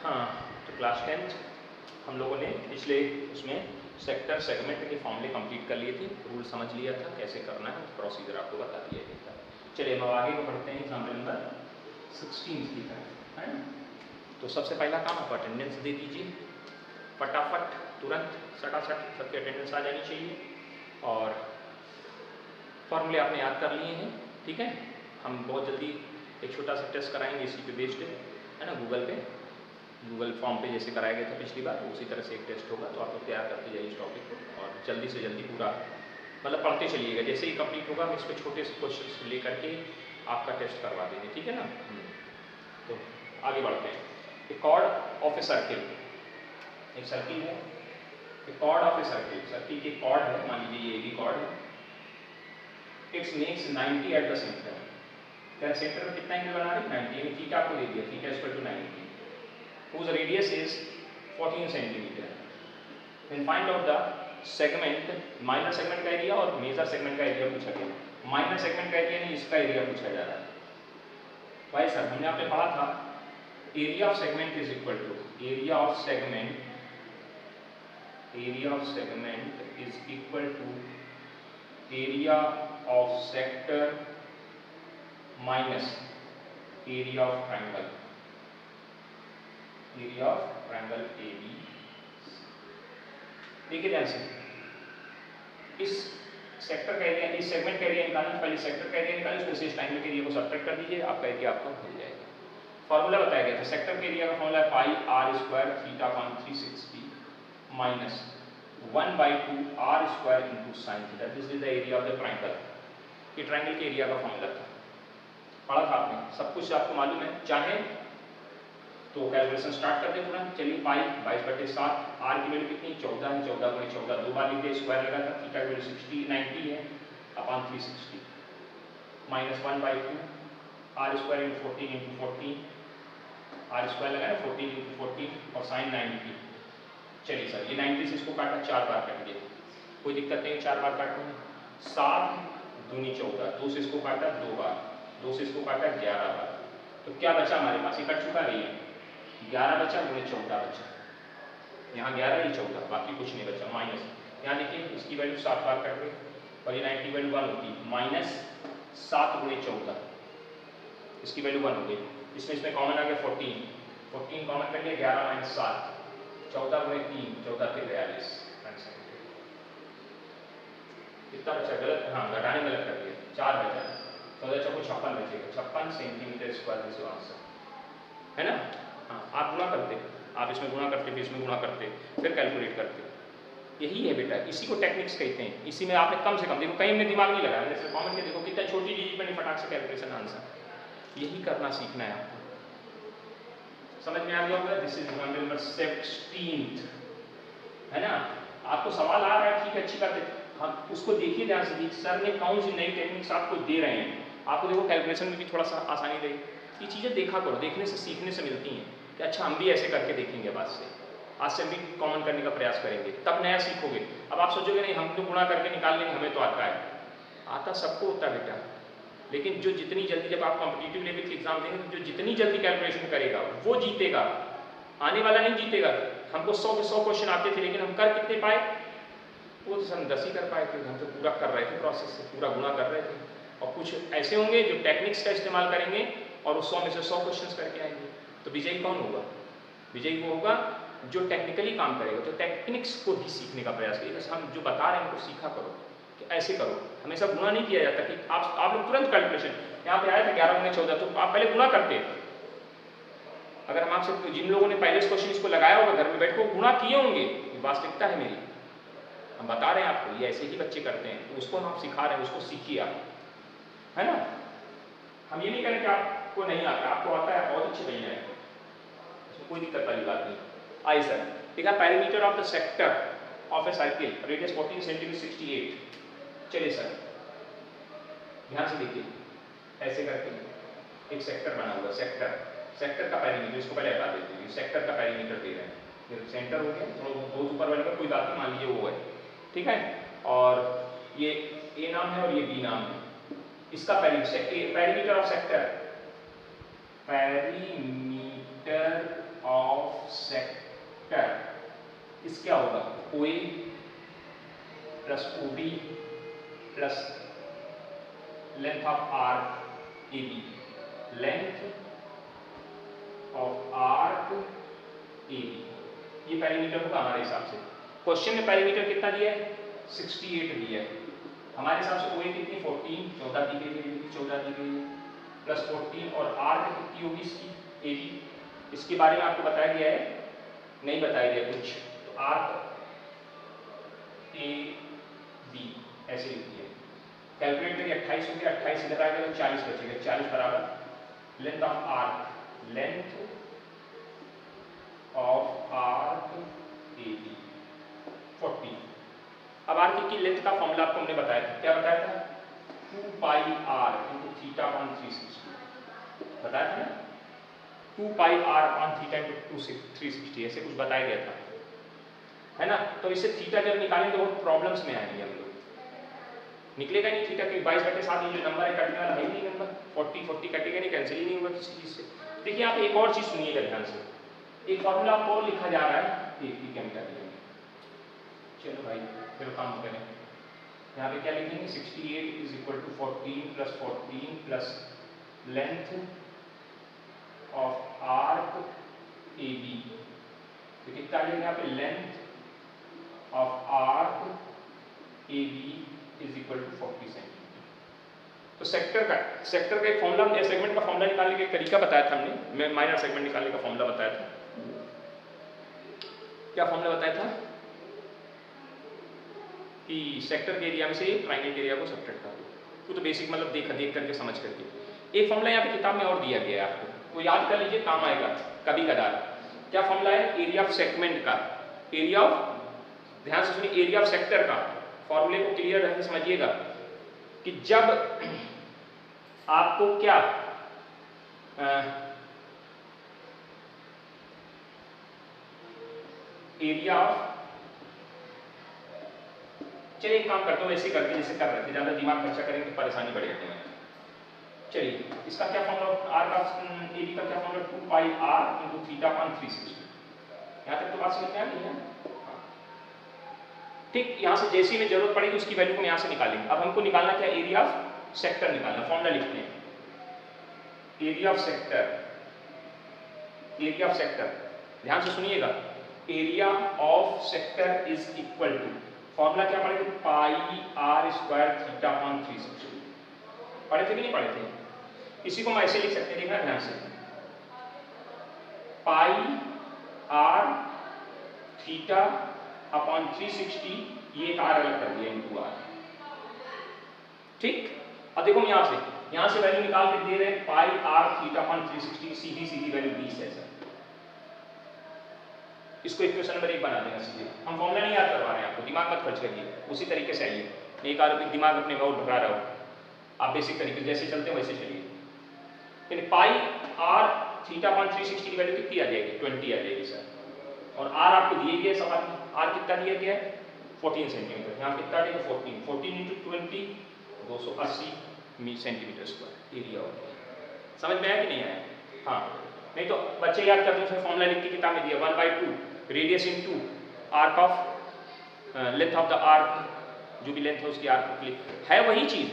हाँ, तो class 10th हम लोगों ने पिछले उसमें सेक्टर सेगमेंट के फॉर्मूले कंप्लीट कर लिए थे, रूल समझ लिया था कैसे करना है, प्रोसीजर आपको बता दिया गया था। चलिए अब आगे बढ़ते हैं एग्जाम्पल नंबर 16 की तरफ, है ना। तो सबसे पहला काम आप अटेंडेंस दे दीजिए फटाफट, तुरंत सटासट सबकी अटेंडेंस आ जानी चाहिए। और फॉर्मूले आपने याद कर लिए हैं, ठीक है। हम बहुत जल्दी एक छोटा सा टेस्ट कराएंगे इसी पे बेस्ड, है ना, गूगल फॉर्म पे जैसे कराया गया था पिछली बार, उसी तरह से एक टेस्ट होगा। तो आप लोग तैयार करते जाइए इस टॉपिक को और जल्दी से जल्दी पूरा मतलब पढ़ते चलिएगा। जैसे ही कंप्लीट होगा हम इस पर छोटे से क्वेश्चन लेकर के आपका टेस्ट करवा देंगे, ठीक है ना। तो आगे बढ़ते हैं। A chord of a circle, एक सर्किल है, a chord of a circle, circle की कॉर्ड है, मान लीजिए ये भी कॉर्ड है। It's makes 90 at the centre, क्या सेंटर में कितना एंगल बना रही है 90, यानी थीटा आपको दे दिया, theta equal to 90, whose radius is 14 centimeter. Then find out the segment, minor segment का एरिया और मेजर सेगमेंट का एरिया पूछा गया। माइनर सेगमेंट का एरिया नहीं, इसका एरिया पूछा जा रहा है। भाई सर हमने आपने पढ़ा था area of segment is equal to area of segment is equal to area of sector minus area of triangle, area of triangle AB। देखिए ध्यान से, इस सेक्टर का एरिया, इस सेगमेंट का एरिया निकालना, पहले सेक्टर का एरिया निकालिए, उसमें से इस ट्रायंगल के एरिया को सब्ट्रैक्ट कर दीजिए, आपका एरिया आपको मिल जाएगा। फॉर्मूला बताया गया था, सेक्टर के एरिया का फॉर्मूला है पाई r square theta upon 360 minus 1/2 r square into sin theta, this is the area of the triangle. ये ट्रायंगल के एरिया का फॉर्मूला था, पढ़ा था आपने, सब कुछ आपको मालूम है। चाहे तो कैलकुलेशन स्टार्ट करते हैं तुरंत। चलिए पाई 22/7, आर की वैल्यू कितनी 14 है, 14 गुणे 14 दो बार लिखे, स्क्वायर लगा था, थीटा की वैल्यू 90 है upon 360 minus 1/2 r square into 14 into 14, r square लगा ना 14 इंटू 14 और साइन 90। चलिए सर ये 90 से इसको काटा 4 बार कट गया, कोई दिक्कत नहीं 4 बार काटने में। 7 दूनी 14, 2 से इसको काटा 2 बार, 2 से इसको काटा 11 बार, तो क्या बचा हमारे पास, ये कट चुका है, 11 बचा, गुणे 14 बचा, यहाँ 11 ही 14, बाकी कुछ नहीं बचा। माइनस यहाँ देखिए इसकी वैल्यू 7 बार कट गई और ये 90 वैल्यू 1 होती, माइनस 7 गुणे 14, इसकी वैल्यू 1 हो गई। इसमें कॉमन आ गया 14 कॉमन कर लिया, 11 माइनस 7, 14 गुणे 3, 14 के 42, कितना बचा, गलत, हाँ घटाने में गलत कर दिया, 4 बचा, 14 चौको 56 बचेगा, 56 सेंटीमीटर स्क्वायर इज आंसर, है ना। हाँ आप गुणा करते, आप इसमें गुणा करते, फिर इसमें गुणा करते, फिर कैलकुलेट करते, यही है बेटा, इसी को टेक्निक्स कहते हैं। इसी में आपने कम से कम देखो, कहीं में दिमाग नहीं लगाया, जैसे कॉमन में देखो कितना छोटी चीज पर फटाक से कैलकुलेशन आंसर, यही करना सीखना है आपको। समझ में आ गया होगा, दिस इज एग्जाम्पल नंबर 16, है ना। आपको सवाल आ रहा है, ठीक है, अच्छी बात है, हम उसको देखिए ध्यान से, सर ने कौन सी नई टेक्निक्स आपको दे रहे हैं, आपको देखो कैलकुलेशन में भी थोड़ा सा आसानी रहेगी। ये चीज़ें देखा करो, देखने से सीखने से मिलती हैं कि अच्छा हम भी ऐसे करके देखेंगे, आज से हम भी कॉमन करने का प्रयास करेंगे, तब नया सीखोगे। अब आप सोचोगे नहीं हम तो गुणा करके निकाल लेंगे, हमें तो आता है, आता सबको होता है बेटा, लेकिन जो जितनी जल्दी, जब आप कॉम्पिटिटिव लेवल के एग्जाम देंगे तो जो जितनी जल्दी कैलकुलेशन करेगा वो जीतेगा, आने वाला नहीं जीतेगा। हमको 100 के 100 क्वेश्चन आते थे, लेकिन हम कर कितने पाए, वो तो हम 10 ही कर पाए थे, हम तो पूरा कर रहे थे, प्रोसेस से पूरा गुणा कर रहे थे। और कुछ ऐसे होंगे जो टेक्निक्स का इस्तेमाल करेंगे और उस 100 में से 100 क्वेश्चंस करके आएंगे। तो विजयी कौन होगा, विजयी वो होगा जो टेक्निकली काम करेगा, जो टेक्निक्स को भी सीखने का प्रयास करेगा। हम जो बता रहे हैं उनको सीखा करो कि ऐसे करो, हमेशा गुणा नहीं किया जाता कि आप लोग तुरंत कैलकुलेशन, यहाँ पे आया था 11 गुणे 14, तो आप पहले गुणा करते। अगर हम आपसे, जिन लोगों ने पहले क्वेश्चन इसको लगाया होगा घर में बैठ कर गुणा किए होंगे, वास्तविकता है मेरी, हम बता रहे हैं आपको, ये ऐसे ही बच्चे करते हैं, तो उसको हम सिखा रहे हैं, उसको सीखिए आप, है ना। हम ये नहीं करें कि आपको नहीं आता, आपको आता है, बहुत अच्छे नहीं है, इसमें कोई दिक्कत वाली बात नहीं। आइए सर, देखा parameter of the sector of a circle, radius 14 centimetre 68। चलिए सर ध्यान से देखिए, ऐसे करके एक सेक्टर बना हुआ, सेक्टर का पैरामीटर, इसको पहले हटा देते हैं, सेक्टर का पैरामीटर दे रहे हैं, फिर सेंटर हो गया, थोड़ा बहुत ऊपर वाले का कोई बात नहीं, मान लीजिए वो है, ठीक है, और ये ए नाम है और ये बी नाम है, इसका parameter of sector, parameter of sector इस क्या होगा OA plus OB plus length of arc AB, length of arc AB, ये पेरीमीटर होगा हमारे हिसाब से। क्वेश्चन में पेरीमीटर कितना दिया है 68 दिया है, हमारे हिसाब से OA कितनी 14 दी गई है प्लस 14 और आर्क कितनी होगी इसकी AB, इसके बारे में आपको बताया गया है नहीं बताया गया कुछ, तो आर्क AB ऐसे लिखती है। कैलकुलेट करिए 28 हो गया, 28 इधर आ गया तो 40 बचेगा, 40 बराबर लेंथ ऑफ आर्क AB 40। अब आर्क की लेंथ का फॉर्मूला आपको हमने बताया था, क्या बताया था 2 पाई r इंटू थीटा अपॉन 360 बताया था ना, 2 पाई r अपॉन थीटा इंटू 360 ऐसे कुछ बताया गया था, है ना। तो इससे थीटा जब निकालेंगे तो बहुत प्रॉब्लम्स में आएंगे हम लोग, निकलेगा नहीं थीटा के 22/7 ये जो नंबर है कटने वाला है ही नहीं, नंबर 40 कटेगा नहीं, कैंसिल ही नहीं होगा किसी चीज से। देखिए आप एक और चीज सुनिएगा ध्यान से, एक फॉर्मूला और लिखा जा रहा है, देखिए क्या क्या लिखेंगे, चलो भाई फिर काम करें। यहाँ पे क्या लिखेंगे 68 is equal to 14 plus length of arc AB, तो कितना आ जाएगा यहाँ पे length of arc AB is equal to 40 centimetre. तो सेक्टर का एक फॉर्मूला, सेगमेंट का फॉर्मूला निकालने का एक तरीका बताया था हमने, मैं माइनर सेगमेंट निकालने का फॉर्मूला बताया था, क्या फॉर्मूला बताया था कि सेक्टर के एरिया में से ट्रायंगल एरिया को सब्ट्रैक्ट कर दो, तो बेसिक मतलब देख करके समझ करके। एक फॉर्मूला यहाँ पे किताब में और दिया गया है आपको, वो याद कर लीजिए, काम आएगा कभी कदार। क्या फॉर्मूला है एरिया ऑफ सेगमेंट का, एरिया ऑफ, ध्यान से सुनिए, एरिया ऑफ सेक्टर का फॉर्मूले को क्लियर रख समझिएगा कि जब आपको क्या एरिया ऑफ, चलिए एक काम करता हूँ ऐसे करके जैसे कर रहे थे, ज्यादा दिमाग खर्चा करेंगे तो परेशानी बढ़ेगी में। चलिए इसका क्या फॉर्मूला, आर का AB का क्या फॉर्मूला 2 पाई r इंटू थीटा अपॉन 360, यहाँ तक तो बात समझ में आ गई है। ठीक, यहाँ से जैसी में जरूरत पड़ेगी उसकी वैल्यू को यहाँ से निकालेंगे। अब हमको निकालना क्या, एरिया ऑफ सेक्टर निकालना, फॉर्मूला लिखते हैं एरिया ऑफ सेक्टर, ध्यान से सुनिएगा, area of sector is equal to, formula क्या पढ़े थे pi r square theta upon 360, पढ़े थे कि नहीं पढ़े थे। इसी को हम ऐसे लिख सकते हैं, देखना ध्यान से, पाई r थीटा अपॉन 360, ये एक r अलग कर दिया इनटू r, ठीक। अब देखो हम यहाँ से वैल्यू निकाल के दे रहे हैं पाई r थीटा अपॉन 360, सीधी वैल्यू 20 है सर, इसको इक्वेशन नंबर 1 बना देना सीधे। हम फॉर्मूला नहीं याद करवा रहे हैं आपको, दिमाग मत खर्च करिए, उसी तरीके से आइए, एक आरोपिक दिमाग अपने में और भगा रहा हो, आप बेसिक तरीके से जैसे चलते हैं वैसे चलिए। पाई r थीटा अपॉन 360 की वैल्यू कितनी आ जाएगी 20 आ जाएगी सर, और r आपको दिए गए सवाल में, r कितना दिया गया है 14 सेंटीमीटर, यहाँ कितना आ जाएगा 14 इंटू 20 280 सेंटीमीटर स्क्वायर एरिया हो गया। समझ में आया कि नहीं आया? हाँ, नहीं तो बच्चे याद करते हैं, फॉर्मूला लिख के किताब में दिया 1/2 radius into arc of length of the arc, जो भी लेंथ है उसकी आर्क है वही चीज,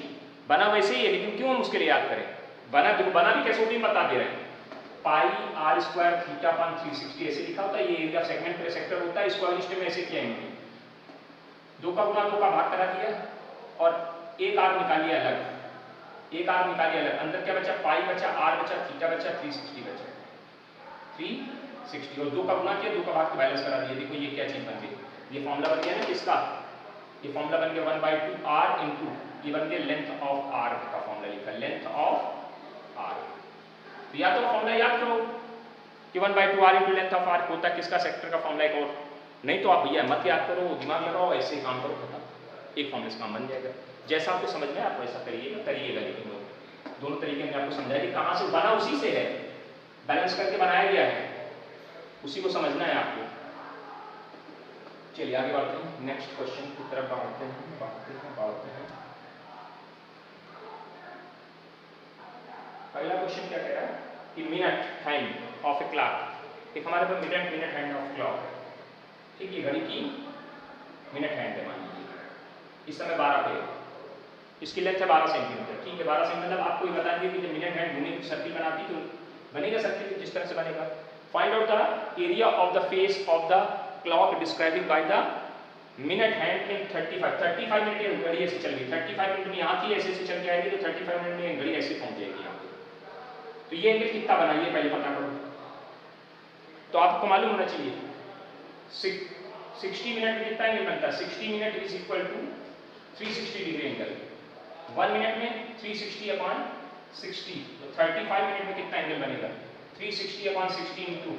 बना वैसे ही है, लेकिन क्यों हम उसके लिए याद करें, बना भी कैसे होती है बता दे रहे हैं, पाई r स्क्वायर थीटा अपॉन 360 ऐसे लिखा होता है, ये एरिया सेगमेंट पर सेक्टर होता है, इसको अगली स्टेप में ऐसे किया इन्होंने, 2 का गुना 2 का भाग करा दिया और एक r निकाल लिया अलग, अंदर क्या बचा, पाई बचा, r बचा, थीटा बचा, 360 बचा, 360 और 2 का गुना किया, 2 का भाग के बैलेंस करा दिया। देखो ये क्या चीज बन गई, ये फॉर्मूला बन गया ना किसका, ये फॉर्मूला बन गया 1/2 r इंटू, ये बन गया लेंथ ऑफ आर्क का फॉर्मूला लिखा, लेंथ ऑफ आर्क। तो या तो फॉर्मूला याद करो कि 1/2 r into length of arc होता है किसका, सेक्टर का फॉर्मूला एक और, नहीं तो आप भैया मत याद करो, दिमाग लगाओ, ऐसे काम करो, खत्म, एक फॉर्मूले से काम बन जाएगा। जैसा आपको समझ में आप वैसा करिएगा, लेकिन दोनों तरीके में आपको समझाइए, कहाँ से बना उसी से है, बैलेंस करके बनाया गया है, उसी को समझना है आपको। चलिए आगे बढ़ते हैं, नेक्स्ट क्वेश्चन की तरफ बढ़ते हैं। पहला क्वेश्चन क्या कह रहा है कि minute hand of a clock एक हमारे पास मिनट हैंड ऑफ क्लॉक है, ठीक, ये घड़ी की मिनट हैंड है, मान लीजिए इस समय 12 पे, इसकी लेंथ है 12 सेंटीमीटर, ठीक है। 12 सेंटीमीटर मतलब आपको ये बता दिए कि जब मिनट हैंड घूमेगी सर्किल बनाती तो बनेगा सर्किल जिस तरह से बनेगा। Find out the area of the face of the clock describing by the minute hand in 35 minute में घड़ी ऐसे चल गई, 35 मिनट में यहाँ थी ऐसे ऐसे चल के आएगी तो 35 मिनट में घड़ी ऐसे पहुंच जाएगी यहाँ पे। तो ये एंगल कितना बनाइए पहले पता करो, तो आपको मालूम होना चाहिए 60 मिनट में कितना एंगल बनता है, 60 minute is equal to 360 degree angle, 1 minute में 360 अपॉन 60, तो 35 मिनट में कितना एंगल बनेगा, 360 अपॉन 60 इंटू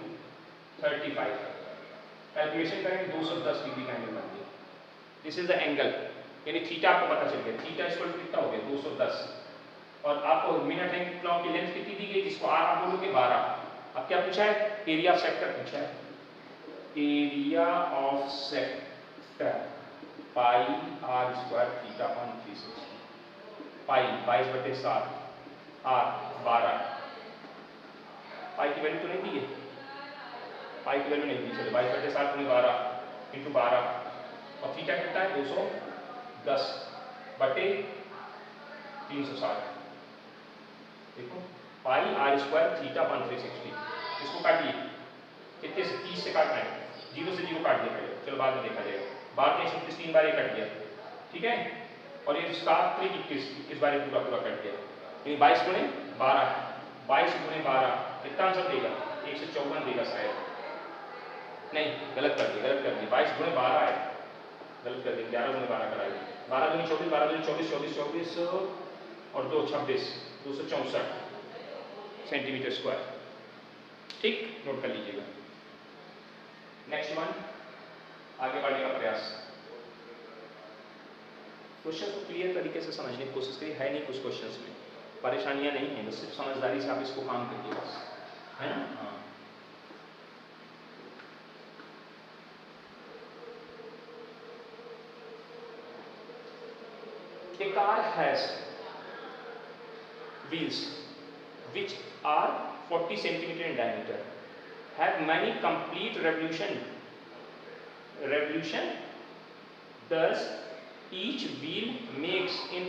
35, कैलकुलेशन करेंगे 210 डिग्री का एंगल बन गया। दिस इज द एंगल, यानी थीटा आपको पता चल गया, थीटा इक्वल टू कितना हो गया 210, और आपको मिनट हैंड क्लॉक की लेंथ कितनी दी गई जिसको आर आप बोलोगे 12। अब क्या पूछा है, एरिया ऑफ सेक्टर पूछा है, area of sector pi r square theta upon 360, pi 22/7, r 12, pi की वैल्यू तो नहीं दी है, पाई की वैल्यू नहीं दी, चलो 22/7 में 12 इंटू 12, और थीटा कितना है 210 बटे 360, देखो पाई आर स्क्वायर थीटा अपॉन 360, इसको काटिए कितने से 30 से काटना है, 0 से 0 काट दिया पहले, चलो बाद में देखा जाएगा, 12 3 बार ये कट गया, ठीक है, और ये 7 3 21 बार पूरा कट गया, यानी 22 गुणे 12, 22 गुणे 12 कितना आंसर देगा 154 देगा शायद, नहीं गलत कर दिया 22 गुणे 12 है, गलत कर दिया, 11 गुणे 12 कराइए, 12 गुणे 24, 12 गुणे 24, 24 और 2 26, 264 सेंटीमीटर स्क्वायर, ठीक, नोट कर लीजिएगा। नेक्स्ट वन, आगे बढ़ने का प्रयास, क्वेश्चन को क्लियर तरीके से समझने की कोशिश करिए, है नहीं कुछ क्वेश्चंस में परेशानियां नहीं है, बस सिर्फ समझदारी से आप इसको काम करिए बस, है ना। हाँ, a car has wheels which are 40 centimeter in diameter, have many complete revolution, thus each wheel makes in,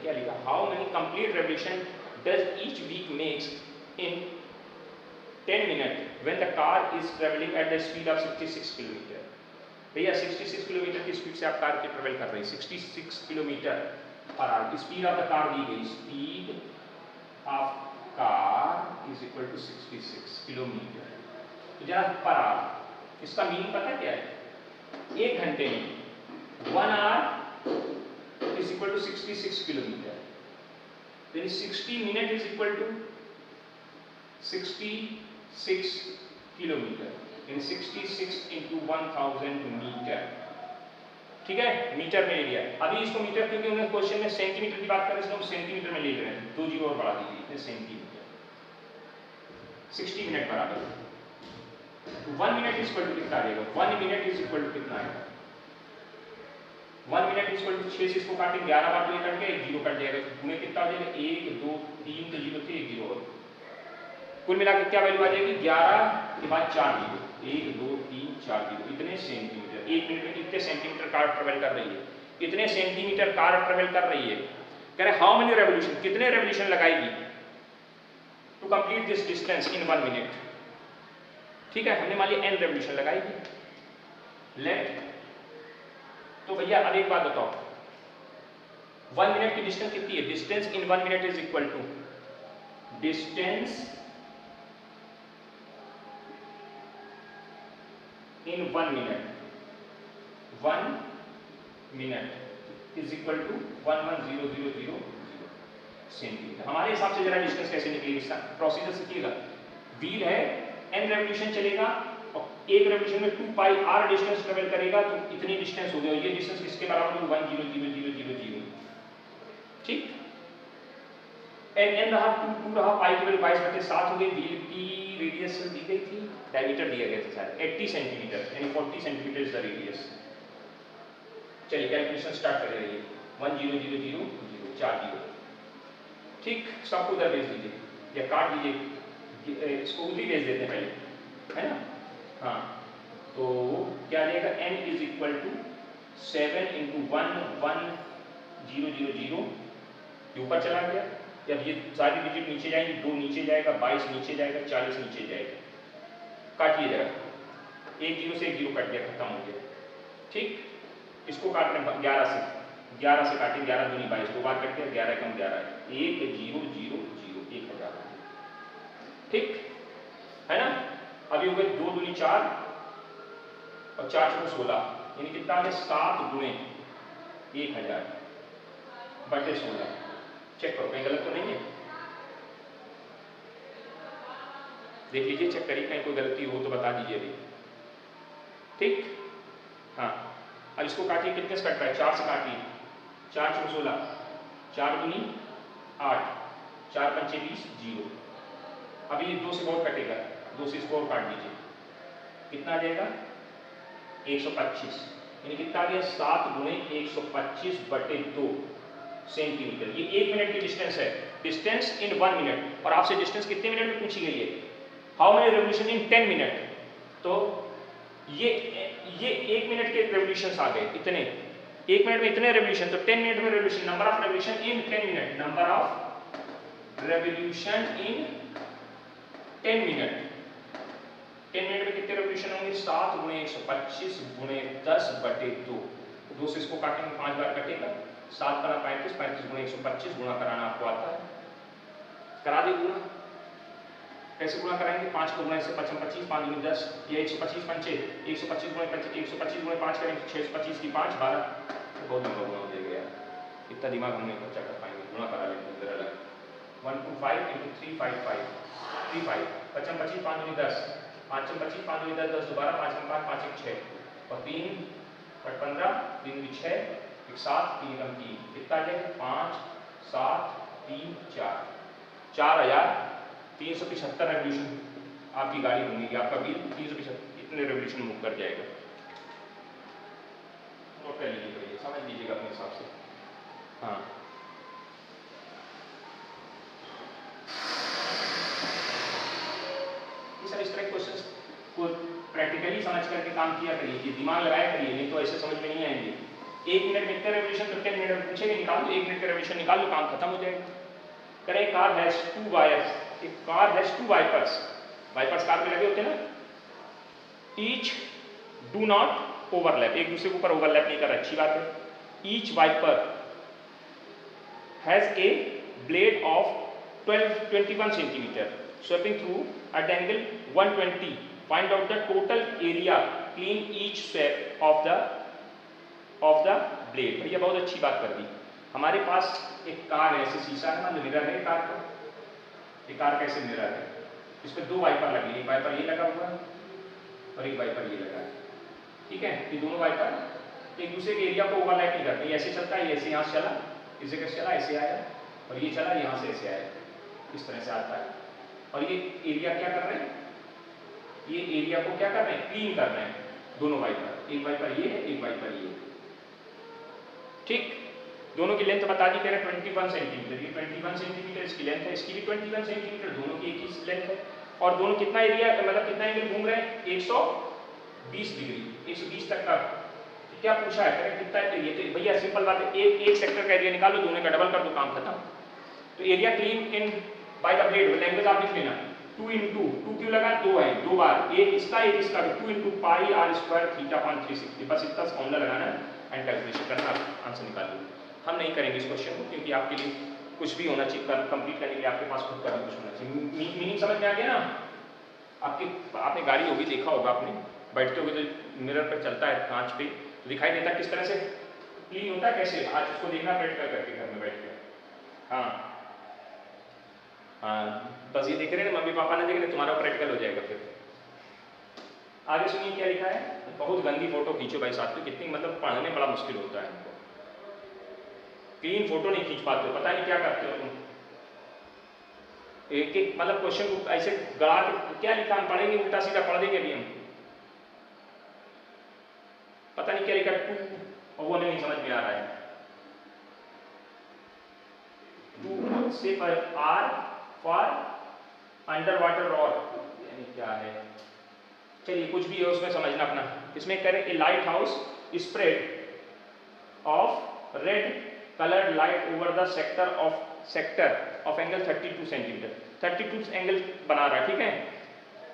क्या लिखा, how many complete revolution does each wheel makes in 10 minutes when the car is traveling at the speed of 66 kilometre. भैया 66 kilometre की speed से आप car की travel कर रहे हैं, 66 kilometre per hour, speed of the car दी गई, speed of car is equal to 66 kilometre, तो जरा पर आवर, इसका मीनिंग पता क्या है, 1 घंटे में 1 hour is equal to 66 kilometre, यानी 60 minute is equal to 66 kilometre, in 66 into 1000 metre, ठीक है, मीटर में एरिया। अभी इसको मीटर क्योंकि उन्होंने क्वेश्चन में सेंटीमीटर की बात कर रहे हैं, हम सेंटीमीटर में ले रहे हैं, 2 जीरो और बढ़ा दीजिए, इतने सेंटीमीटर, 60 मिनट बराबर, तो 1 मिनट इज इक्वल टू कितना आएगा, 1 मिनट इज इक्वल टू कितना आएगा, 1 मिनट इज इक्वल टू 6 से इसको काटें 11 बार, तो ये कट गया, 1 जीरो कट जाएगा, तो में कितना हो जाएगा, 1 2 3 तो जीरो थे, 1 जीरो और, कुल मिला के क्या वैल्यू आ जाएगी, 11 के बाद 4 जीरो, 1 2 3 4 जीरो, इतने सेंटीमीटर, 1 मिनट में कितने सेंटीमीटर कार ट्रेवल कर रही है, इतने सेंटीमीटर कार ट्रेवल कर रही है, कह रहे हाउ मेनी रेवोल्यूशन, कितने रेवोल्यूशन लगाएगी to complete this distance in 1 minute, ठीक है, हमने मान लिया n रेवोल्यूशन लगाएगी, लेट, तो भैया अब एक बात बताओ, 1 मिनट की डिस्टेंस कितनी है, distance in 1 minute is equal to distance in 1 minute, 1 minute is equal to 11000 centimetre. हमारे हिसाब से जरा डिस्टेंस कैसे निकलेगी, इसका प्रोसीजर सीखिएगा, व्हील है, n रेवोल्यूशन चलेगा और एक रेवोल्यूशन में 2 पाई r डिस्टेंस ट्रेवल करेगा, तो इतनी डिस्टेंस हो गया, ये डिस्टेंस किसके बराबर होगी, 1000000, ठीक, n रहा 2 रहा, पाई की वैल्यू 22/7 हो गई, व्हील की रेडियस दी गई थी, डायमीटर दिया गया था शायद 80 सेंटीमीटर, यानी 40 सेंटीमीटर इज द रेडियस। चलिए कैलकुलेशन स्टार्ट कर रही है, 10000 4 जीरो, ठीक, सबको उधर भेज दीजिए या काट दीजिए, इसको उधर भेज देते हैं पहले, इक्वल टू 7 इंटू 1 1 0 0 0, ये ऊपर चला गया। अब ये सारी डिजिट नीचे जाएंगी, 2 नीचे जाएगा, 22 नीचे जाएगा, 40 नीचे जाएगा। काटिए जरा, एक जीरो से एक जीरो कट गया, खत्म हो गया। ठीक, इसको काट रहे हैं 11 से काटे, 11 दूनी 22, 2 बार कट गया, 11 कम 11 1 0 0 0, 1000। ठीक है ना। अभी हो गए 2 दूनी 4 और 4 चौको 16, यानी कितना आ गया 7 गुणे 1000 बटे 16। चेक करो कहीं गलत तो नहीं है, देख लीजिए, चेक करिए कहीं कोई गलती हो तो बता दीजिए अभी। ठीक, हाँ। अब इसको काटिए, कितने से कट रहा है, 4 से काटिए, 4 चौको 16, 4 दूनी 8, 4 पंचे 20 0। अभी ये 2 से और कटेगा, 2 से इसको और काट दीजिए, कितना आ जाएगा 125, यानी कितना आ गया 7 गुणे 125 बटे 2 सेंटीमीटर। ये 1 मिनट की डिस्टेंस है, डिस्टेंस इन 1 मिनट। और आपसे डिस्टेंस कितने मिनट में पूछी गई है, how many revolution in 10 minute. तो ये 1 मिनट के रेवोल्यूशंस आ गए, इतने 1 मिनट में इतने रेवोल्यूशन, तो 10 मिनट में revolution, number of revolution in 10 minute, number of revolution in 10 minute. 10 minute में कितने रेवोल्यूशन होंगे, 7 गुणे 125 गुणे 10 बटे 2। 2 से इसको काटेंगे, 5 बार कटेगा, 7 करा 35, 35 गुणे 125, गुणा कराना आपको आता है, करा दे गुणा। कैसे गुणा कराएंगे, 5 को गुणा से 55 25, 5 गुणे 10, ये 125 पंचे 125 गुणे 125 गुणे 5 करेंगे, 625 की 5 12, बहुत लंबा गुणा हो जाएगा यार, इतना दिमाग हम नहीं खर्चा कर पाएंगे, गुणा करा लेते हैं अलग। 125 इंटू 355 35, 55 25 5 गुणे 10, 5 25 5 गुणे 10 10 दोबारा 5 में 5 5 1 6 और 3 बट 15 3 भी 6 1 7 3 कम 3, कितना आ जाएगा 5 7 3 4, 4375 रेवोल्यूशन आपकी गाड़ी घूमेगी, आपका व्हील 375 इतने रेवोल्यूशन मूव कर जाएगा। नोट कर लीजिए, समझ लीजिएगा अपने हिसाब से। हाँ, सर इस तरह क्वेश्चंस को प्रैक्टिकली समझ करके काम किया करिए, दिमाग लगाया करिए, नहीं तो ऐसे समझ में नहीं आएंगे। 1 मिनट में इतने रेवोल्यूशन, तो 10 मिनट में पूछेंगे, निकाल दो 1 मिनट का रेवोल्यूशन निकाल लो, काम खत्म हो जाएगा। करें, कार हैज 2 वायर्स, एक car has 2 wipers, wipers car पे लगे होते हैं ना, ईच डू नॉट ओवरलैप, एक दूसरे के ऊपर ओवरलैप नहीं कर रहा, अच्छी बात है। Each wiper has a blade of 21 centimetre sweeping through at the angle 120, find out the total area clean each sweep of the blade। भैया बहुत अच्छी बात कर दी, हमारे पास एक कार है, ऐसे शीशा है ना, मिरर है कार का, ये कार कैसे मिरर है, इस पर 2 वाइपर लगी, एक वाइपर ये लगा हुआ है और एक वाइपर ये लगा है। ठीक है, ये दोनों वाइपर एक दूसरे के एरिया को ओवरलैप नहीं करते, ऐसे चलता है, ऐसे यहाँ से चला, इस जगह से चला, ऐसे आया, और ये चला यहाँ से ऐसे आया, इस तरह से आता है। और ये एरिया क्या कर रहे हैं, ये एरिया को क्या कर रहे हैं, क्लीन कर रहे हैं दोनों वाइपर, एक वाइपर ये है, एक वाइपर ये। ठीक, दोनों की लेंथ बता दी, कह रहे 21 सेंटीमीटर, ये 21 सेंटीमीटर इसकी लेंथ है, इसकी भी 21 सेंटीमीटर, दोनों की एक ही लेंथ है। और दोनों कितना एरिया, मतलब कितना एंगल घूम रहे हैं, 120 डिग्री, 120 तक का। क्या पूछा है, करें कितना एरिया, तो भैया सिंपल बात है, एक सेक्टर का एरिया निकालो, दोनों का डबल कर दो, काम खत्म। तो area clean in by the blade, language आप लिख लेना, 2 इंटू 2 क्यों लगा, 2 है, 2 बार, एक इसका 2 into pi r square theta upon 360, बस इतना फॉर्मूला लगाना एंड कैलकुलेशन करना, आंसर निकाल लो। हम नहीं करेंगे इस क्वेश्चन को, क्योंकि आपके लिए कुछ भी होना चाहिए, कंप्लीट करने के लिए आपके पास खुद का भी कुछ होना चाहिए। मीनिंग समझ में आ गया ना, आपने गाड़ी होगी, देखा होगा आपने, बैठते हुए तो मिरर पर चलता है, कांच पे तो दिखाई देता है किस तरह से क्लीन होता है, कैसे, आज उसको देखना प्रैक्टिकल करके घर में बैठ के। हाँ हाँ, बस ये देख रहे हैं ना, मम्मी पापा ने देख रहे, तुम्हारा प्रैक्टिकल हो जाएगा फिर। आगे सुनिए क्या लिखा है, बहुत गंदी फोटो खींचो भाई साथ में, कितनी मतलब पढ़ने बड़ा मुश्किल होता है हमको, क्लीन फोटो नहीं खींच पाते हो, पता नहीं क्या करते हो तुम, एक एक मतलब क्वेश्चन को ऐसे गड़ा के क्या लिखा, हम पढ़ेंगे उल्टा सीधा पढ़ देंगे अभी हम, पता नहीं क्या लिखा 2, और वो नहीं समझ में आ रहा है। 2 से पर R for under water rod, यानी क्या है, चलिए कुछ भी है उसमें समझना अपना। इसमें करें a lighthouse spread of red colored light over the sector of angle 32 centimetre, 32 angle बना रहा है, ठीक है,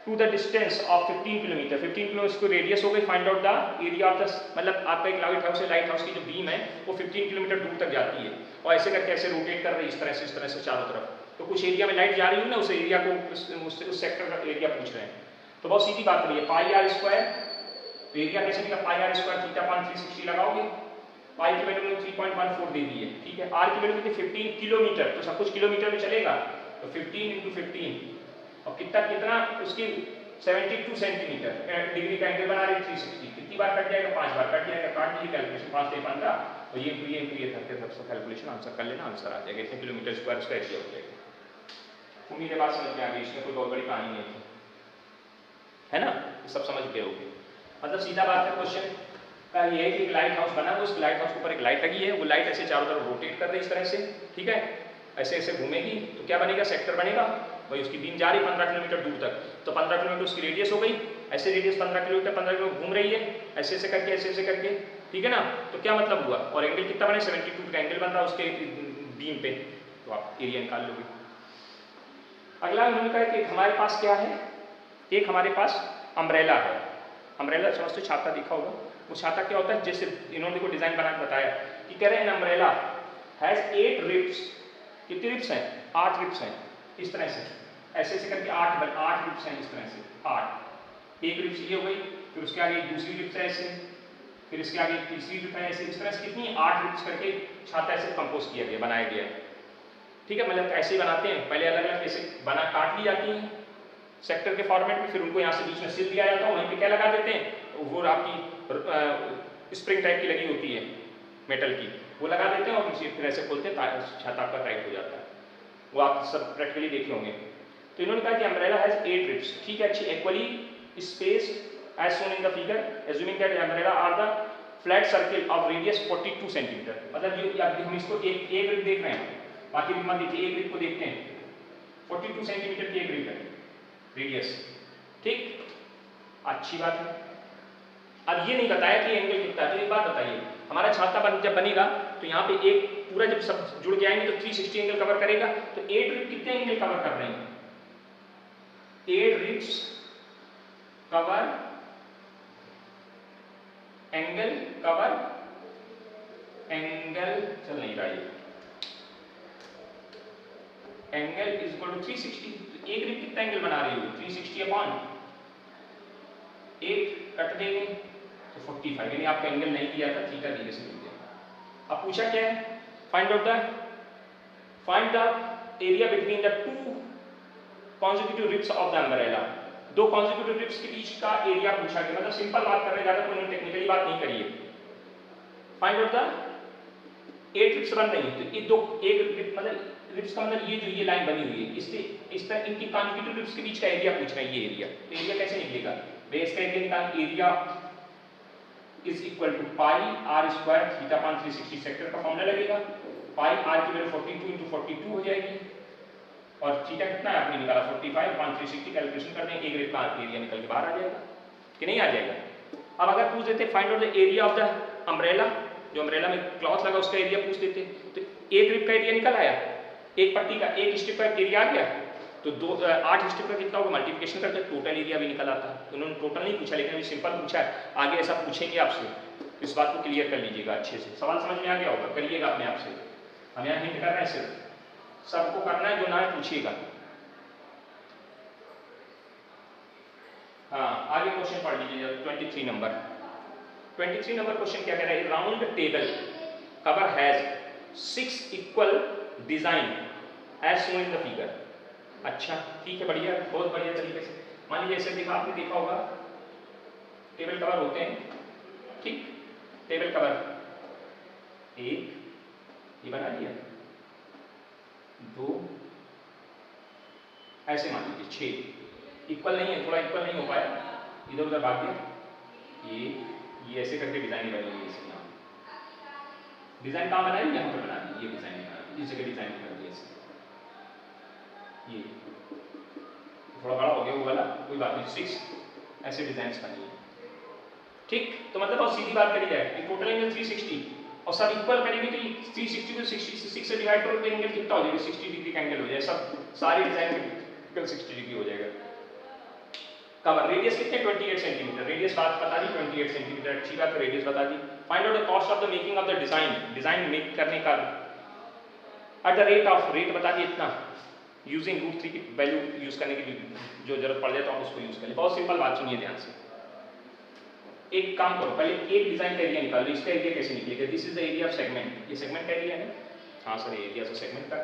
to the distance of 15 kilometre, 15 kilometre को रेडियस हो गई, find out the area of the, मतलब आपका एक लाइट हाउस है, लाइट हाउस की जो बीम है वो 15 किलोमीटर दूर तक जाती है और ऐसे करके ऐसे रोटेट कर रही है इस तरह से चारों तरफ, तो कुछ एरिया में लाइट जा रही है ना, उस एरिया को उस सेक्टर का एरिया पूछ रहे हैं। तो बहुत सीधी बात करिए, पाई आर स्क्वायर, तो एरिया कैसे निकला, पाई आर स्क्वायर थीटा अपॉन 360 लगाओगे, पाई की वैल्यू 3.14 दे दी है, ठीक है, आर की वैल्यू कितनी 15 किलोमीटर, तो सब कुछ किलोमीटर में चलेगा, तो 15 × 15 और कितना उसकी 72 सेंटीमीटर डिग्री का एंगल बना रही 360, कितनी बार कट जाएगा, 5 बार कट जाएगा, काट लीजिए कैलकुलेशन, 5 से 15 और ये करके सबसे कैलकुलेशन आंसर कर लेना, आंसर आ जाएगा, इतने किलोमीटर स्क्वायर उसका एरिया हो जाएगा। उम्मीद है बात समझ में आ गई, इसमें कोई बहुत बड़ी कहानी नहीं थी, है ना, सब समझ गए होगे, मतलब सीधा बात है। क्वेश्चन का ये है कि एक लाइट हाउस बना, उस लाइट हाउस के ऊपर एक लाइट लगी है, वो लाइट ऐसे चारों तरफ रोटेट कर रही है इस तरह से, ठीक है, ऐसे ऐसे घूमेगी तो क्या बनेगा, सेक्टर बनेगा, वही उसकी बीम जा रही 15 किलोमीटर दूर तक, तो 15 किलोमीटर उसकी रेडियस हो गई, ऐसे रेडियस 15 किलोमीटर घूम रही है, ऐसे ऐसे करके, ठीक है ना, तो क्या मतलब हुआ, और एंगल कितना बने 72 का एंगल बन रहा उसके बीम पे, तो आप एरिया निकाल लोगे। अगला उन्होंने कहा कि हमारे पास क्या है, एक हमारे पास अम्ब्रेला है, अम्ब्रेला समझते छाता दिखा होगा, वो छाता क्या होता है, जैसे इन्होंने को डिजाइन बना के बताया कि कह रहे हैं अम्ब्रेला हैज 8 रिप्स, कितनी रिप्स हैं, 8 रिप्स हैं, इस तरह से ऐसे ऐसे करके 8 रिप्स हैं, इस तरह से 8, एक रिप्स ये हो गई, फिर उसके आगे दूसरी रिप्स है ऐसे, फिर इसके आगे तीसरी रिप है ऐसे, इस तरह से कितनी 8 रिप्स करके छाता ऐसे कंपोज किया गया, बनाया गया है, ठीक है, मतलब ऐसे ही बनाते हैं, पहले अलग अलग ऐसे बना काट ली जाती हैं सेक्टर के फॉर्मेट में, फिर उनको यहाँ से बीच में सिल दिया जाता है, वहीं पे क्या लगा देते हैं, वो आपकी स्प्रिंग टाइप की लगी होती है मेटल की, वो लगा देते हैं और फिर ऐसे खोलते हैं, छाता आपका टाइट हो जाता है, वो आप सब प्रैक्टिकली देखे होंगे। तो इन्होंने कहा कि अम्ब्रेला हैज 8 रिप्स, ठीक है, अच्छी equally space as shown in the figure, assuming that umbrella are the flat circle of radius 42 centimetre, मतलब ये हम इसको एक रिप देख रहे हैं, बाकी रिप मत देखिए, एक रिप को देखते हैं, 42 सेंटीमीटर की एक रिप है रेडियस, ठीक, अच्छी बात है। अब ये नहीं बताया कि एंगल कितना है, तो एक बात बताइए, हमारा छाता जब बनेगा तो यहाँ पे एक पूरा जब सब जुड़ के आएंगे तो 360 एंगल कवर करेगा, तो 8 रिप कितने एंगल कवर कर रहे हैं, 8 रिप्स कवर एंगल चल नहीं रहा ये, एंगल इज इक्वल टू 360, तो एक रिप कितना एंगल बना रही होगी, 360 अपॉन 8 कट देंगे तो 45, यानी आपका एंगल नहीं दिया था, थीटा दिए से मिल गया। अब पूछा क्या है, find the area between the 2 consecutive ribs of the umbrella, 2 consecutive ribs के बीच का एरिया पूछा गया, मतलब सिंपल बात कर रहे हैं, ज्यादा कोई टेक्निकली बात नहीं करिए। फाइंड आउट द 8 रिप्स बन रही है, तो ये 2 एक रिप मतलब रिप्स का मतलब ये जो ये लाइन बनी हुई है, इससे इस तरह इनकी कॉन्सेक्यूटिव रिप्स के बीच का एरिया पूछ रहा है, ये एरिया, तो एरिया कैसे निकलेगा, बेस का एरिया निकाल, area is equal to pi r square theta upon 360 sector का फॉर्मूला लगेगा, पाई आर की वैल्यू 42 × 42 हो जाएगी और थीटा कितना है आपने निकाला 45 अपॉन 360, कैलकुलेशन कर देंगे, एक रिप का एरिया निकल के बाहर आ जाएगा कि नहीं आ जाएगा। अब अगर पूछ देते find out the area of the umbrella, जो अम्ब्रेला में क्लॉथ लगा उसका एरिया पूछ देते, तो एक रिप का एरिया निकल आया, एक पट्टी का एक स्ट्रिप का एरिया आ गया, तो 8 स्ट्रिप का कितना होगा, मल्टीप्लिकेशन करते टोटल एरिया भी निकल आता। उन्होंने टोटल नहीं पूछा, लेकिन अभी सिंपल पूछा है, आगे ऐसा पूछेंगे आपसे, इस बात को क्लियर कर लीजिएगा अच्छे से, सवाल समझ में आ गया होगा, करिएगा अपने आप से, हम यहाँ हिंट कर रहे हैं, सिर्फ सबको करना है, जो ना पूछिएगा। हाँ, आगे क्वेश्चन पढ़ लीजिए 23 नंबर क्वेश्चन क्या कह रहा है, round table cover has 6 equal design as shown in the figure. अच्छा ठीक है, बढ़िया, बहुत बढ़िया तरीके से, मान लीजिए ऐसे देखा, आपने देखा होगा टेबल कवर होते हैं, ठीक, टेबल कवर एक ये बना दिया, 2 ऐसे मान लीजिए 6 इक्वल नहीं है, थोड़ा इक्वल नहीं हो पाया, इधर उधर भाग गया, ये ऐसे करके डिजाइन बनी हुई है, डिजाइन कहाँ बनाई, यहाँ पर बना दी, ये डिजाइन बना, इस जगह डिजाइन कर दिया, ये थोड़ा बड़ा हो गया वो वाला, कोई बात नहीं, 6 ऐसे डिजाइन बनी है, ठीक, तो मतलब बहुत सीधी बात करी जाए कि टोटल एंगल 360 और सब इक्वल करेंगे तो 360 को 66 से डिवाइड करोगे तो एंगल कितना हो जाएगा, 60 डिग्री का एंगल हो जाएगा, सब सारी डिजाइन में एंगल 60 डिग्री हो जाएगा। कवर रेडियस कितने 28 सेंटीमीटर, रेडियस बात बता दी 28 सेंटीमीटर, अच्छी बात, रेडियस बता दी। Find out the cost of the making of the design, design make करने का at the rate of, rate बता दी इतना, यूजिंग रूट 3 की वैल्यू यूज करने की जो जरूरत पड़ जाए तो आप उसको यूज करें। बहुत सिंपल बात सुनिए ध्यान से, एक काम करो, पहले एक डिजाइन का एरिया निकालो, इसका एरिया कैसे निकलेगा, this is the area of segment, ये सेगमेंट का एरिया है, हाँ सर एरिया ऑफ सेगमेंट का,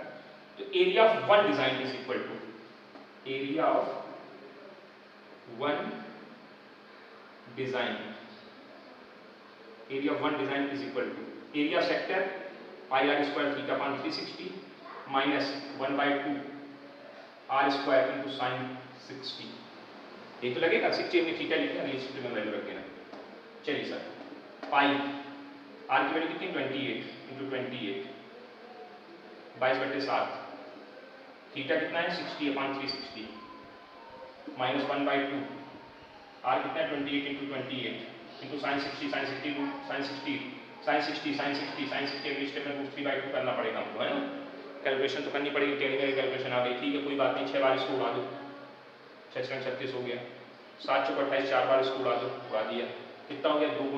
तो area of one design is equal to area of one design, area of one design is equal to area sector pi r square theta upon 360 minus 1/2 r square into sine 60, ये तो लगेगा 60 में theta लिखा है, list में value रख देना। चलिए सर पाई आर की वैल्यू कितनी 28 इंटू 28 22/7, थीटा कितना है 60 अपॉन 360 माइनस 1/2 आर कितना है 28 into 28 into sine 60 sine 60 sine 60 sine 60 sine 60 sine 60 अगली स्टेप में 3/2 करना पड़ेगा हमको, है ना, कैलकुलेशन तो करनी पड़ेगी, टेक्निकल कैलकुलेशन आ गई, ठीक है कोई बात नहीं, 6 बार इसको उड़ा दो, 6 × 36 हो गया, 7 × 28 4 बार इसको उड़ा दो, उड़ा दिया, कितना हो गया 2 ×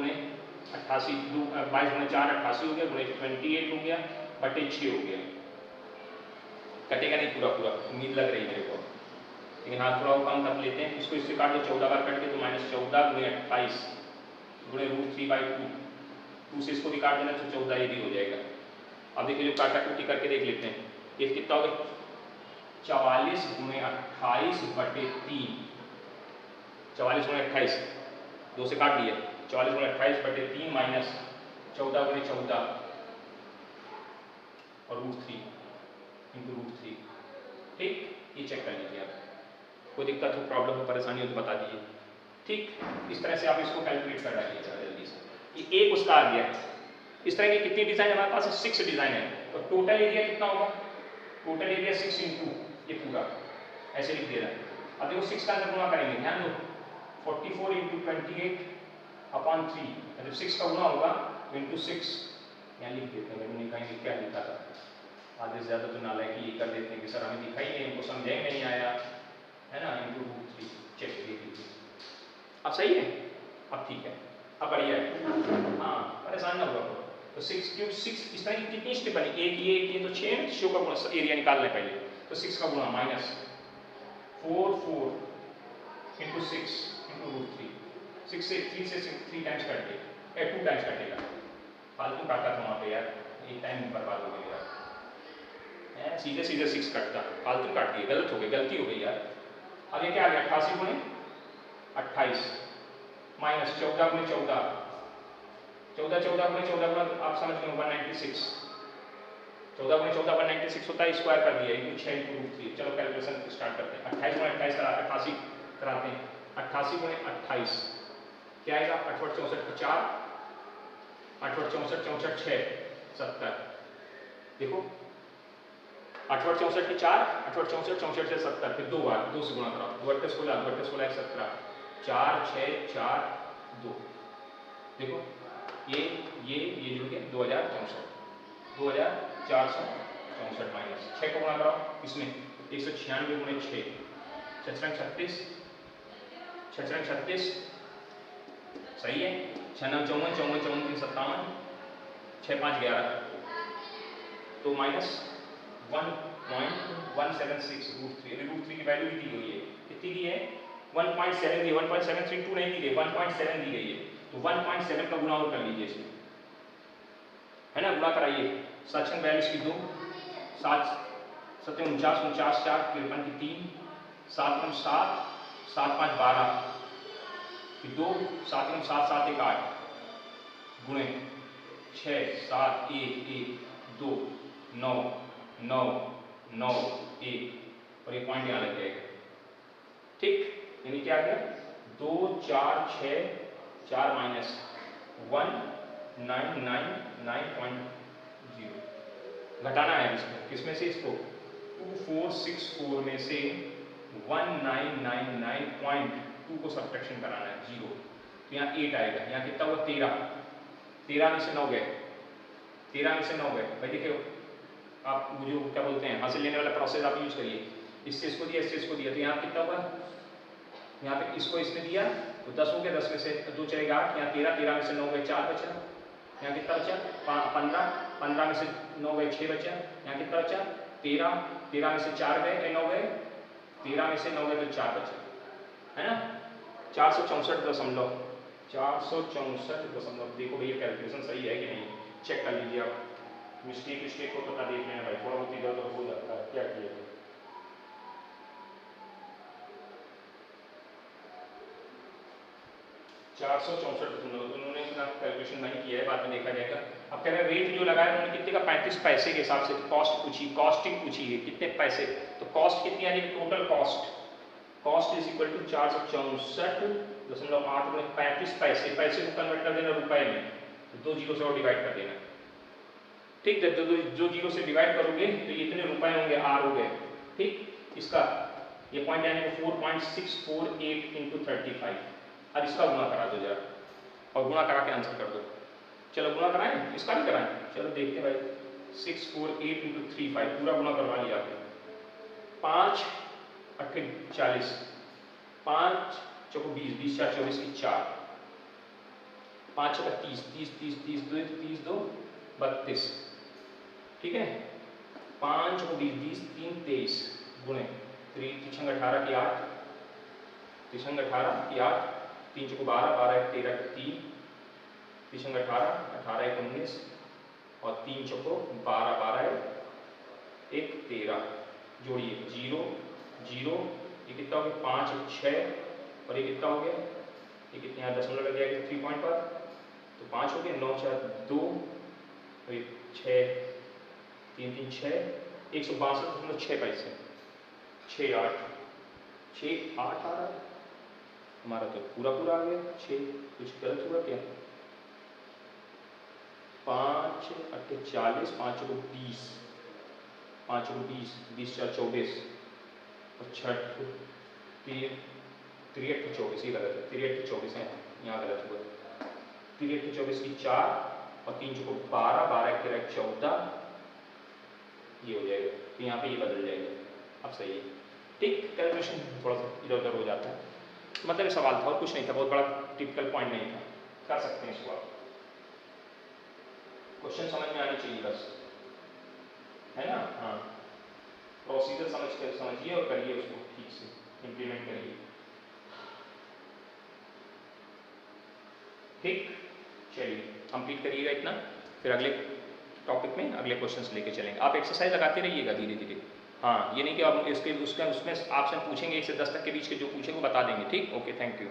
88 22 × 4 88 हो गया, गुणे 28 हो गया, बटे 6 हो गया, कटेगा नहीं पूरा पूरा, उम्मीद लग रही है मेरे को, लेकिन हाथ थोड़ा कम कर लेते हैं, इसको इससे काट दो 14 बार कट के, तो -14 गुणे 28 गुणे √3/2, 2 से इसको भी काट देना तो 14 ये भी हो जाएगा। अब देखिए जो काटा कुटी करके देख लेते हैं, ये कितना हो गया 44 गुणे 28 बटे 3, 44 गुणे 28 2 से काट दिया, 44 गुणे 28 बटे 3 माइनस 14 गुणे 14 और √3 इंटू √3, ठीक, ये चेक कर लीजिए आप, कोई दिक्कत हो प्रॉब्लम हो परेशानी हो तो बता दीजिए, ठीक, इस तरह से आप इसको कैलकुलेट कर डालिएगा जल्दी से, कि एक उसका आ गया, इस तरह की कितनी डिजाइन हमारे पास 6 डिजाइन है, तो टोटल एरिया कितना होगा, टोटल एरिया 6 इंटू ये पूरा ऐसे लिख दे रहा है। अब देखो 6 का अंदर गुणा करेंगे, ध्यान दो 44 इंटू 28 अपॉन 3, जब 6 का गुणा होगा इंटू 6, यहाँ लिख देते हैं, मैंने कहीं क्या लिखा था, आधे से ज़्यादा तो नालायक ये कर देते हैं कि सर हमें दिखाई नहीं, हमको समझे नहीं आया, है ना, इंटू √3, चलिए देख लीजिए, अब सही है, अब ठीक है, अब बढ़िया है, हाँ परेशान ना हुआ, तो 6 क्यों 6 इस तरह की कितनी स्टेप बनी, एक ये तो 6 6 का गुणा एरिया निकालना है पहले, तो 6 का गुणा माइनस 4 इंटू 6 इंटू √3, 6 से 3 से 3 टाइम्स कट गए, 2 टाइम्स कटेगा, फालतू काटा था वहाँ पे यार, एक टाइम बर्बाद हो गया यार, सीधे सीधे 6 कटता, फालतू काट दिए, गलत हो गई, गलती हो गई यार। अब ये क्या आ गया 88 गुणे 28 माइनस 14 गुणे 14 गुणे 14 आप समझ गए 196, 14 गुणे 14 196 होता है, स्क्वायर कर दिया इंटू 6 इंटू √3, चलो कैलकुलेशन स्टार्ट करते हैं, 28 गुणे 28 कराते 88 कराते हैं, 88 गुणे 28 क्या आएगा 8 × 64 की 4, 8 × 64 64 6 70, देखो 8 × 64 की 4, 8 × 64 64 से 70, फिर 2 बार 2 से गुणा कराओ, 2 × 16 2 × 16 17, 4 6 4 2, देखो ये जुड़ गया 2464 माइनस 6 को गुणा कराओ, इसमें 196 गुणे 6 36 सही है, 6 9 54 54 54 57 6 5 11, तो माइनस 1.176 √3, √3 की वैल्यू दी गई है, कितनी दी है 1.7 दी, 1.732 नहीं दी गई, 1.7 दी गई है, तो 1.7 का गुणा और कर लीजिए इसमें, है ना, गुणा कराइए, 7 × 42 की 2, 7 7 49 49 4 53 की 3, 7 × 7 7 5 12 की 2, 7 × 7 7 1 8 गुणे 6 7 1 1 2 9 9 9 1 और ये पॉइंट यहाँ लग जाएगा, ठीक, यानी क्या आ गया 2 4 6 4 माइनस 1999.0, घटाना है इसमें, किसमें से इसको 2464 में से 1999.2 को सब्ट्रैक्शन कराना है 0, तो यहाँ 8 आएगा। यहाँ कितना हुआ 13, 13 में से 9 गए, 13 में से 9 गए। भाई देखिए आप वो जो क्या बोलते हैं हासिल लेने वाला प्रोसेस आप यूज करिए, इससे इसको दिया इससे इसको दिया, तो यहाँ कितना हुआ, यहाँ पे इसको इसने दिया तो 10 हो गया, 10 में से 2 चलेगा 8, यहाँ 13, 13 में से 9 गए 4 बचा, यहाँ कितना बचा 15, 15 में से 9 गए 6 बचा, यहाँ कितना बचा 13, 13 में से 4 गए 9 गए, 13 में से 9 गए तो 4 बचा, है ना 464 दशमलव। देखो भैया कैलकुलेशन सही है कि नहीं, चेक कर लीजिए आप, मिस्टेक हो तो ना देख लेना भाई, थोड़ा बहुत इधर उधर हो जाता है, क्या किया 464, उन्होंने इतना कैलकुलेशन नहीं किया है, बाद में देखा जाएगा। अब कह रहे हैं रेट जो लगाया उन्होंने कितने का 35 पैसे के हिसाब से कॉस्ट पूछी, कॉस्टिंग पूछी है कितने पैसे, तो कॉस्ट कितनी आ जाएगी total cost is equal to 464.8 में 35 पैसे, पैसे को कन्वर्ट कर देना रुपए में, तो 2 जीरो से और डिवाइड कर देना, ठीक है। जो जीरो से डिवाइड करोगे तो ये इतने रुपए होंगे, आर हो गए, ठीक। इसका ये पॉइंट आने को 4.648 इंटू 35, अब इसका गुणा करा दो जरा, और गुणा करा के आंसर कर दो। चलो गुणा कराएं, इसका भी कराएं, चलो देखते हैं भाई। 648 इंटू 35 पूरा गुणा करवा लिया आपने, 5 8 40, 5 चौको 20, 20 4 24 की 4, 5 6 30, 30 30 30 30 2 32, ठीक है। 5 चौको 20, 20 3 23 गुणे 3 18 की 8, 3 18 की 8, 3 चौको 12, 12 1 13 3, 3 18, 18 1 19, और 3 चौको 12, 12 1 13, जोड़िए 0 0, ये कितना हो गया 5 1 6, और ये कितना हो गया, ये कितने यहाँ दशमलव लग जाएगा 3 पॉइंट पर, तो 5 हो गया, 9 4 2, और 6 3 3 6, 162.6 पैसे, 6 8 आ रहा है हमारा, तो पूरा आ गया 6, कुछ गलत हुआ क्या, 5 8 40, 5 को 20, 5 को 20, 20 4 24, और 6 3 3 24, ये गलत है, 3 24 है, यहाँ गलत हुआ, 3 24 की 4, और 3 को 12, 12 1 14, ये हो जाएगा, तो यहाँ पे ये बदल जाएगा, अब सही है, ठीक। कैलकुलेशन थोड़ा सा इधर उधर हो जाता है, मतलब ये सवाल था और कुछ नहीं था, बहुत बड़ा टिपिकल पॉइंट नहीं था, कर सकते हैं इसको आप, क्वेश्चन समझ में आनी चाहिए बस, है ना। हाँ, प्रोसीजर समझिए और करिए उसको ठीक से इम्प्लीमेंट करिए, ठीक। चलिए कंप्लीट करिएगा इतना, फिर अगले टॉपिक में अगले क्वेश्चंस लेके चलेंगे। आप एक्सरसाइज लगाते रहिएगा धीरे धीरे, हाँ, ये नहीं कि आप इसके उसमें आपसे पूछेंगे 1 से 10 तक के बीच के जो पूछे वो बता देंगे, ठीक। Okay, thank you.